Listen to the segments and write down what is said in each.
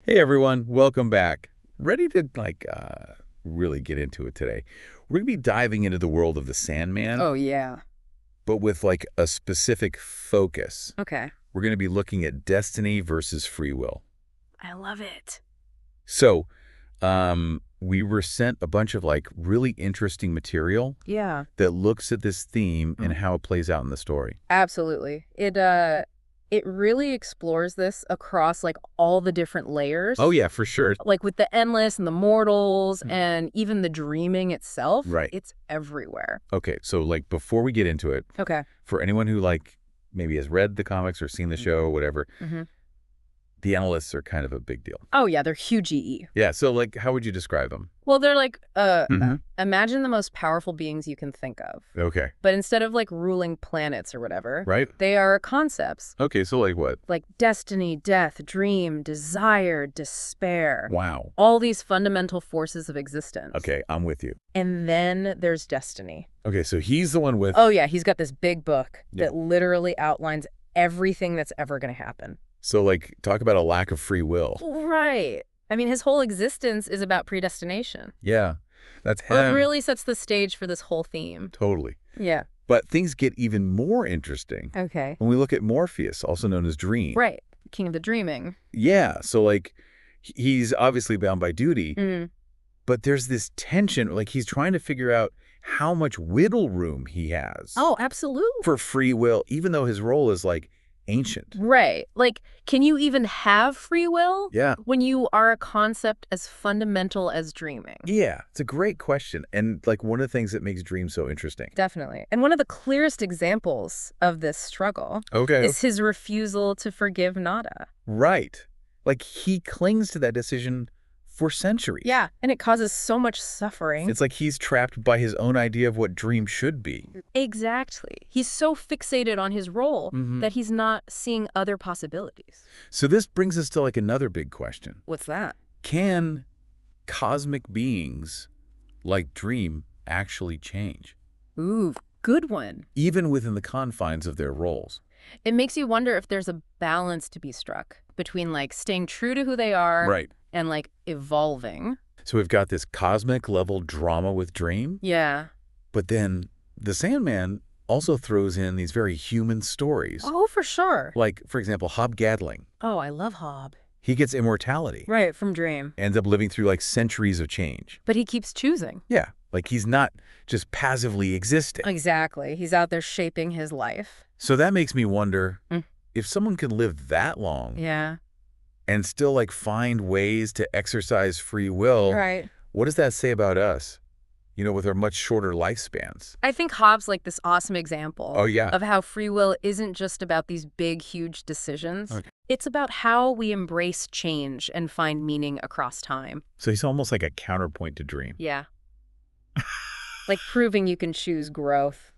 Hey everyone, welcome back. Ready to really get into it today. We're going to be diving into the world of the Sandman, Oh, yeah. but with like a specific focus. Okay. We're going to be looking at destiny versus free will. I love it. So, we were sent a bunch of like really interesting material Yeah, that looks at this theme and how it plays out in the story. absolutely. It really explores this across like all the different layers. Oh yeah, for sure. Like with the endless and the mortals and even the dreaming itself. Right. It's everywhere. Okay, so like before we get into it, Okay. for anyone who like maybe has read the comics or seen the show or whatever, Mm-hmm. the analysts are kind of a big deal. Oh, yeah, they're huge EE. Yeah, so like how would you describe them? Well, they're like, Mhm. imagine the most powerful beings you can think of. Okay. But instead of like ruling planets or whatever, Right? they are concepts. Okay, so like what? Like destiny, death, dream, desire, despair. Wow. All these fundamental forces of existence. Okay, I'm with you. And then there's destiny. Okay, so he's the one with Oh, yeah, he's got this big book Yeah. that literally outlines everything that's ever going to happen. So like talk about a lack of free will. Right. I mean, his whole existence is about predestination. Yeah. That's him. Well, it really sets the stage for this whole theme. Totally. Yeah. But things get even more interesting Okay. when we look at Morpheus, also known as Dream. Right. King of the dreaming. Yeah, so like he's obviously bound by duty, Mm. but there's this tension, like he's trying to figure out how much wiggle room he has Oh, absolutely. for free will, even though his role is like ancient. Right. Like, can you even have free will? Yeah. When you are a concept as fundamental as dreaming? Yeah, it's a great question. And like one of the things that makes Dream so interesting. Definitely. And one of the clearest examples of this struggle Okay. is his refusal to forgive Nada. Right. Like he clings to that decision for centuries. Yeah. And it causes so much suffering. It's like he's trapped by his own idea of what Dream should be. Exactly. He's so fixated on his role Mhm. that he's not seeing other possibilities. So this brings us to like another big question. What's that? Can cosmic beings like Dream actually change, Ooh, good one. even within the confines of their roles? It makes you wonder if there's a balance to be struck between like staying true to who they are Right. and like evolving. So we've got this cosmic level drama with Dream, Yeah. but then the Sandman also throws in these very human stories. Oh, for sure. Like, for example, Hob Gadling. Oh, I love Hob. He gets immortality, Right, from Dream. ends up living through like centuries of change. But he keeps choosing. Yeah, like he's not just passively existing. Exactly. He's out there shaping his life. So that makes me wonder Mm. if someone can live that long Yeah. and still like find ways to exercise free will, Right. what does that say about us? You know, with our much shorter lifespans. I think Hobbes like this awesome example Oh, yeah. of how free will isn't just about these big, huge decisions. Okay. It's about how we embrace change and find meaning across time. So he's almost like a counterpoint to Dream. Yeah. Like proving you can choose growth.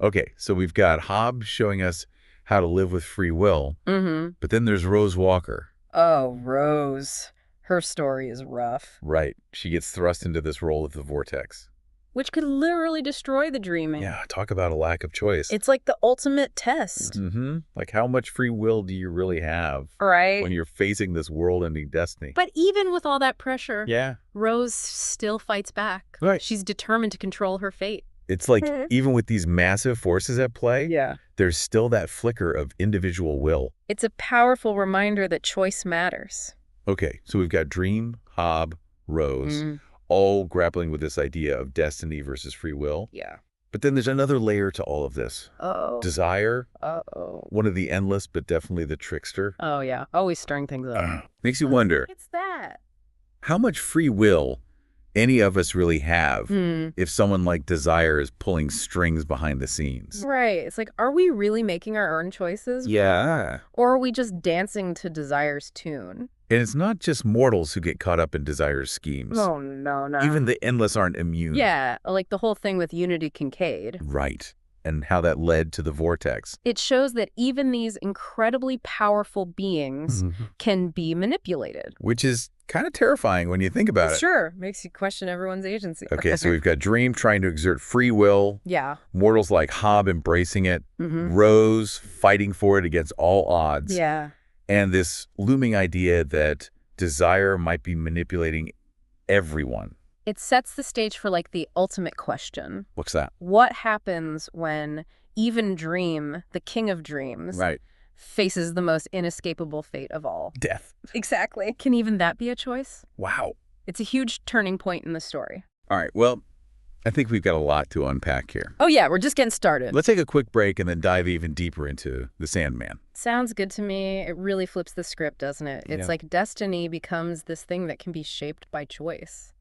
Okay, so we've got Hobbes showing us how to live with free will, Mm-hmm. but then there's Rose Walker. Oh, Rose. Her story is rough. Right. She gets thrust into this role of the vortex. Which could literally destroy the dreaming. Yeah, talk about a lack of choice. It's like the ultimate test. Mm-hmm. Like how much free will do you really have Right? when you're facing this world-ending destiny? But even with all that pressure, Yeah. Rose still fights back. Right. She's determined to control her fate. It's like even with these massive forces at play, Yeah. there's still that flicker of individual will. It's a powerful reminder that choice matters. Okay, so we've got Dream, Hob, Rose, all grappling with this idea of destiny versus free will. Yeah. But then there's another layer to all of this. Uh-oh. Desire, Uh-oh. one of the endless, but definitely the trickster. Oh, yeah. Always stirring things up. Makes you wonder What's that? how much free will any of us really have Hmm. if someone like Desire is pulling strings behind the scenes. Right. It's like, are we really making our own choices? Yeah. Or are we just dancing to Desire's tune? And it's not just mortals who get caught up in Desire's schemes. Oh, no. Even the endless aren't immune. Yeah, like the whole thing with Unity Kincaid. Right. And how that led to the vortex. It shows that even these incredibly powerful beings can be manipulated. Which is kind of terrifying when you think about it. Sure, makes you question everyone's agency. Okay, so we've got Dream trying to exert free will, Yeah. mortals like Hob embracing it, Mm-hmm. Rose fighting for it against all odds. Yeah. And this looming idea that desire might be manipulating everyone. It sets the stage for like the ultimate question. What's that? What happens when even Dream, the king of dreams, Right. faces the most inescapable fate of all? Death. Exactly. Can even that be a choice? Wow. It's a huge turning point in the story. All right, well, I think we've got a lot to unpack here. Oh yeah, we're just getting started. Let's take a quick break and then dive even deeper into the Sandman. Sounds good to me. It really flips the script, doesn't it? It's Yeah. like destiny becomes this thing that can be shaped by choice.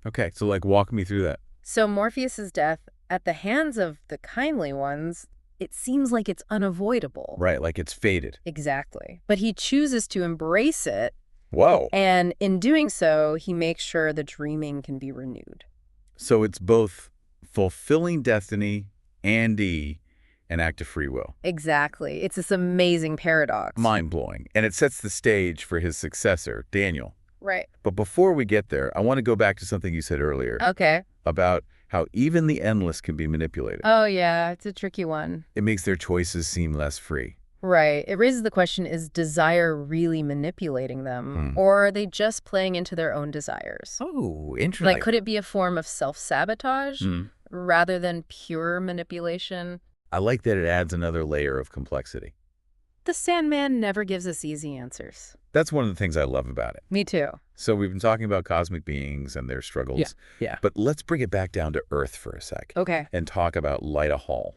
Okay, so walk me through that. So Morpheus's death at the hands of the kindly ones, it seems like it's unavoidable. Right, like it's fated. Exactly. But he chooses to embrace it, Whoa. and in doing so, he makes sure the dreaming can be renewed. So it's both fulfilling destiny and an act of free will. Exactly. It's this amazing paradox. Mind-blowing. And it sets the stage for his successor, Daniel. Right. But before we get there, I want to go back to something you said earlier Okay. about how even the endless can be manipulated. Oh, yeah. It's a tricky one. It makes their choices seem less free. Right. It raises the question, is desire really manipulating them? Or are they just playing into their own desires? Oh, interesting. Like, could it be a form of self-sabotage rather than pure manipulation? I like that it adds another layer of complexity. The Sandman never gives us easy answers. That's one of the things I love about it. Me too. So we've been talking about cosmic beings and their struggles. Yeah. But let's bring it back down to Earth for a sec. Okay. And talk about Lyta Hall.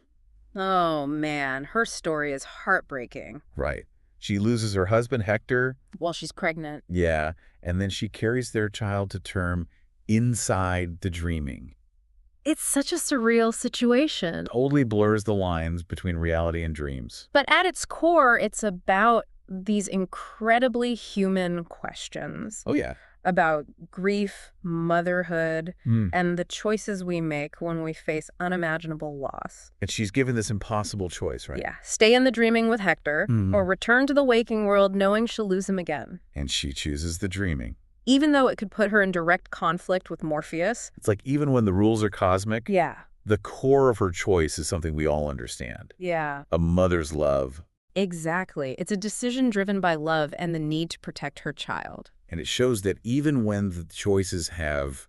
Oh, man. Her story is heartbreaking. Right. She loses her husband, Hector. While she's pregnant. Yeah. And then she carries their child to term inside the dreaming. It's such a surreal situation. Totally blurs the lines between reality and dreams. But at its core, it's about these incredibly human questions. Oh, yeah. About grief, motherhood, and the choices we make when we face unimaginable loss. And she's given this impossible choice, right? Yeah. Stay in the dreaming with Hector, or return to the waking world knowing she'll lose him again. And she chooses the dreaming. Even though it could put her in direct conflict with Morpheus. It's like even when the rules are cosmic, Yeah. the core of her choice is something we all understand. Yeah. A mother's love. Exactly. It's a decision driven by love and the need to protect her child. And it shows that even when the choices have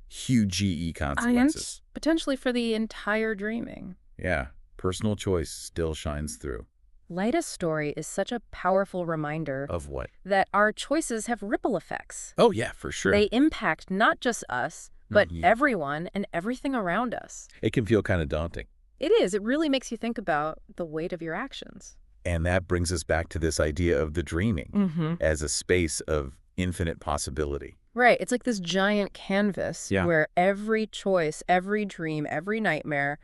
huge GE consequences. Potentially for the entire dreaming. Yeah, personal choice still shines through. Lyta's story is such a powerful reminder Of what? that our choices have ripple effects. Oh, yeah, for sure. They impact not just us, but everyone and everything around us. It can feel kind of daunting. It is. It really makes you think about the weight of your actions. And that brings us back to this idea of the dreaming as a space of infinite possibility. Right. It's like this giant canvas Yeah. where every choice, every dream, every nightmare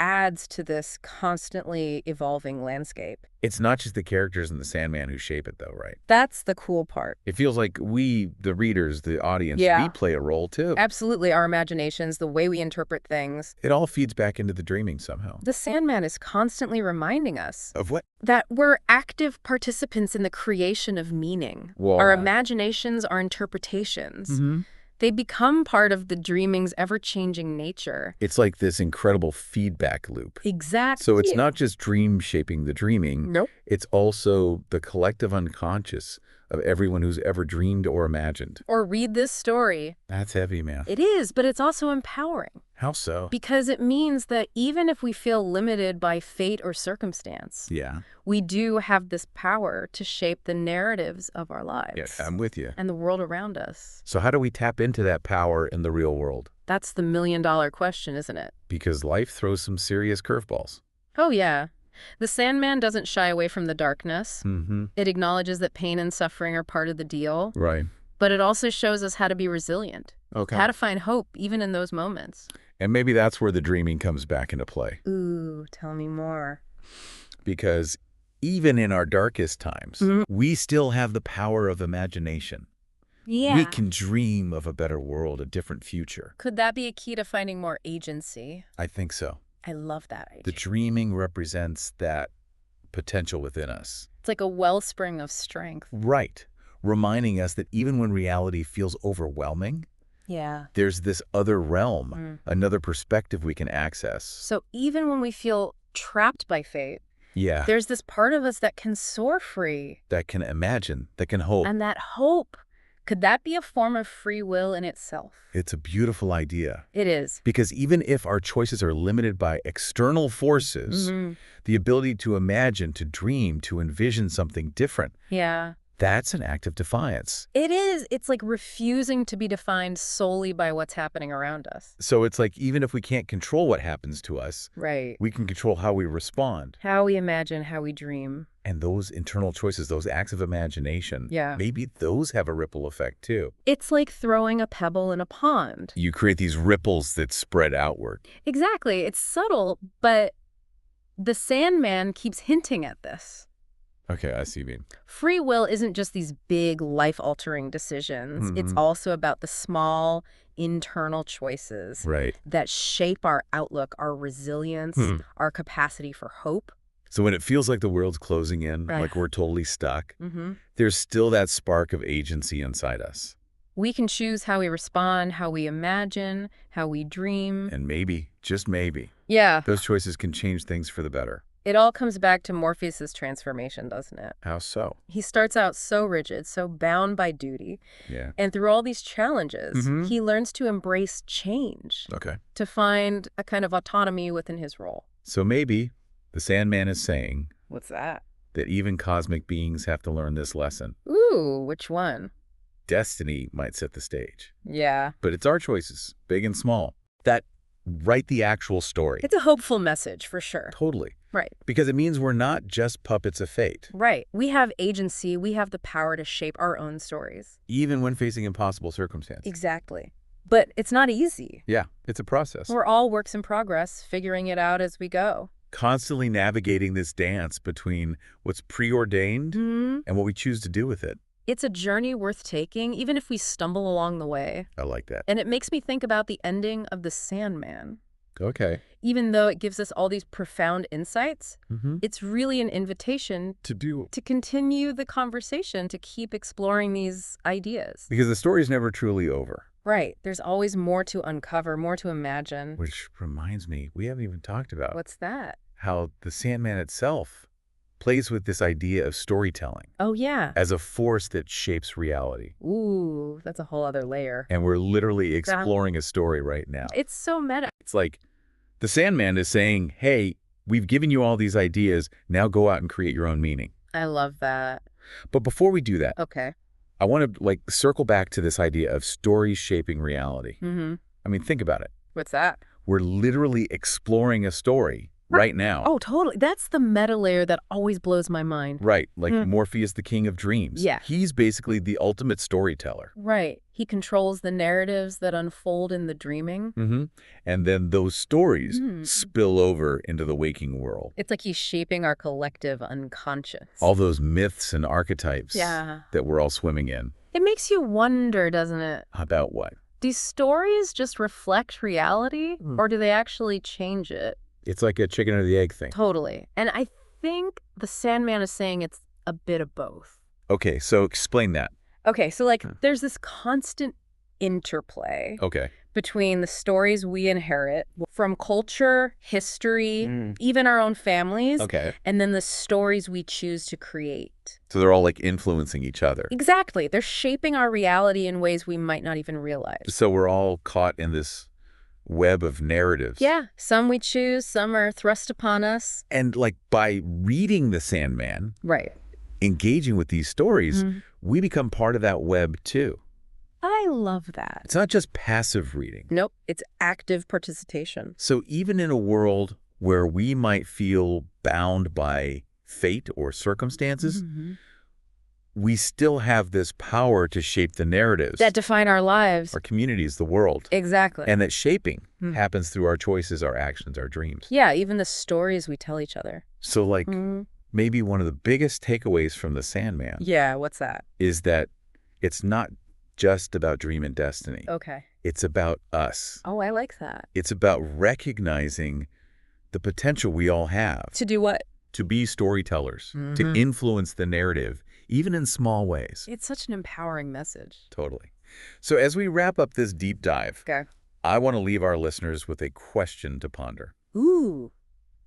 adds to this constantly evolving landscape. It's not just the characters in the Sandman who shape it, though, right? That's the cool part. It feels like we, the readers, the audience, Yeah. we play a role, too. Absolutely. Our imaginations, the way we interpret things. It all feeds back into the dreaming somehow. The Sandman is constantly reminding us Of what? that we're active participants in the creation of meaning. Wow. Our imaginations, our interpretations. They become part of the dreaming's ever-changing nature. It's like this incredible feedback loop. Exactly. So it's not just dream shaping the dreaming. Nope. It's also the collective unconscious of everyone who's ever dreamed or imagined. Or read this story. That's heavy, man. It is, but it's also empowering. How so? Because it means that even if we feel limited by fate or circumstance, Yeah. we do have this power to shape the narratives of our lives. Yeah, I'm with you. And the world around us. So how do we tap into that power in the real world? That's the million-dollar question, isn't it? Because life throws some serious curveballs. Oh, yeah. The Sandman doesn't shy away from the darkness. It acknowledges that pain and suffering are part of the deal. Right. But it also shows us how to be resilient. Okay. How to find hope even in those moments. And maybe that's where the dreaming comes back into play. Ooh, tell me more. Because even in our darkest times, we still have the power of imagination. Yeah. We can dream of a better world, a different future. Could that be a key to finding more agency? I think so. I love that idea. The dreaming represents that potential within us. It's like a wellspring of strength. Right. Reminding us that even when reality feels overwhelming, Yeah. there's this other realm, another perspective we can access. So even when we feel trapped by fate, Yeah, There's this part of us that can soar free. that can imagine, that can hope. And that hope, could that be a form of free will in itself? It's a beautiful idea. It is. Because even if our choices are limited by external forces, the ability to imagine, to dream, to envision something different, Yeah. that's an act of defiance. It is. It's like refusing to be defined solely by what's happening around us. So it's like even if we can't control what happens to us, Right. we can control how we respond. How we imagine, how we dream. And those internal choices, those acts of imagination, Yeah. maybe those have a ripple effect too. It's like throwing a pebble in a pond. You create these ripples that spread outward. Exactly. It's subtle, but the Sandman keeps hinting at this. Okay, I see what you mean. Free will isn't just these big life-altering decisions. It's also about the small internal choices Right. that shape our outlook, our resilience, our capacity for hope. So when it feels like the world's closing in, Right. like we're totally stuck, there's still that spark of agency inside us. We can choose how we respond, how we imagine, how we dream. And maybe, just maybe, Yeah, those choices can change things for the better. it all comes back to Morpheus's transformation, doesn't it? How so? He starts out so rigid, so bound by duty. Yeah. And through all these challenges, he learns to embrace change, Okay. to find a kind of autonomy within his role. So maybe the Sandman is saying What's that? that even cosmic beings have to learn this lesson. Ooh, which one? Destiny might set the stage, Yeah. but it's our choices, big and small, that write the actual story. It's a hopeful message, for sure. Totally. Right. Because it means we're not just puppets of fate, Right. We have agency. We have the power to shape our own stories. even when facing impossible circumstances. Exactly. But it's not easy. Yeah, it's a process. We're all works in progress, figuring it out as we go. Constantly navigating this dance between what's preordained and what we choose to do with it. It's a journey worth taking, even if we stumble along the way. I like that. And it makes me think about the ending of The Sandman. Okay. Even though it gives us all these profound insights, it's really an invitation To do. to continue the conversation, to keep exploring these ideas. Because the story's never truly over. Right. There's always more to uncover, more to imagine. Which reminds me, we haven't even talked about What's that? how the Sandman itself plays with this idea of storytelling Oh, yeah. as a force that shapes reality. Ooh, that's a whole other layer. And we're literally exploring a story right now. It's so meta. It's like the Sandman is saying, hey, we've given you all these ideas. Now go out and create your own meaning. I love that. But before we do that, Okay. I want to circle back to this idea of stories shaping reality. I mean, think about it. What's that? We're literally exploring a story right now. Oh, totally. That's the meta layer that always blows my mind. Right, like Morpheus, the king of dreams. Yeah. He's basically the ultimate storyteller. Right. He controls the narratives that unfold in the dreaming. And then those stories spill over into the waking world. It's like he's shaping our collective unconscious. All those myths and archetypes Yeah. that we're all swimming in. It makes you wonder, doesn't it? About what? Do stories just reflect reality, or do they actually change it? It's like a chicken or the egg thing. Totally. And I think the Sandman is saying it's a bit of both. Okay, so explain that. Okay, so there's this constant interplay Okay. between the stories we inherit from culture, history, even our own families, Okay. and then the stories we choose to create. So they're all like influencing each other. Exactly. They're shaping our reality in ways we might not even realize. So we're all caught in this web of narratives. Yeah, some we choose, some are thrust upon us. And like by reading The Sandman, Right. engaging with these stories, we become part of that web too. I love that. It's not just passive reading. Nope, it's active participation. So even in a world where we might feel bound by fate or circumstances, we still have this power to shape the narratives, That define our lives. our communities, the world. Exactly. And that shaping happens through our choices, our actions, our dreams. Yeah, even the stories we tell each other. So like maybe one of the biggest takeaways from The Sandman Yeah, what's that? is that it's not just about dream and destiny. Okay. It's about us. Oh, I like that. It's about recognizing the potential we all have To do what? to be storytellers, to influence the narrative, even in small ways. It's such an empowering message. Totally. So as we wrap up this deep dive, Okay. I want to leave our listeners with a question to ponder. Ooh,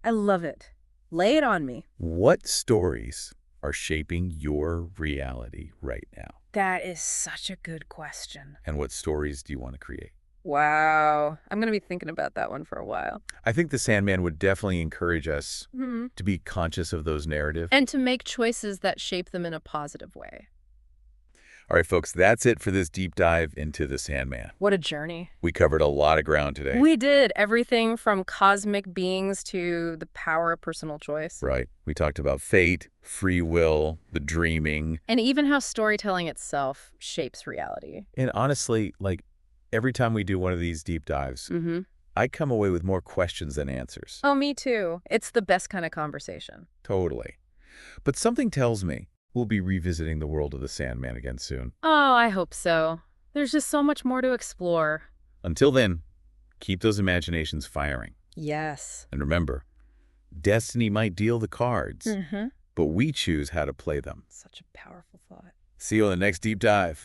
I love it. Lay it on me. What stories are shaping your reality right now? That is such a good question. And what stories do you want to create? Wow. I'm going to be thinking about that one for a while. I think the Sandman would definitely encourage us Hmm. to be conscious of those narratives. And to make choices that shape them in a positive way. All right, folks, that's it for this deep dive into the Sandman. What a journey. We covered a lot of ground today. We did everything from cosmic beings to the power of personal choice. Right. We talked about fate, free will, the dreaming. And even how storytelling itself shapes reality. And honestly, like, every time we do one of these deep dives, I come away with more questions than answers. Oh, me too. It's the best kind of conversation. Totally. But something tells me we'll be revisiting the world of the Sandman again soon. Oh, I hope so. There's just so much more to explore. Until then, keep those imaginations firing. Yes. And remember, destiny might deal the cards, but we choose how to play them. Such a powerful thought. See you on the next deep dive.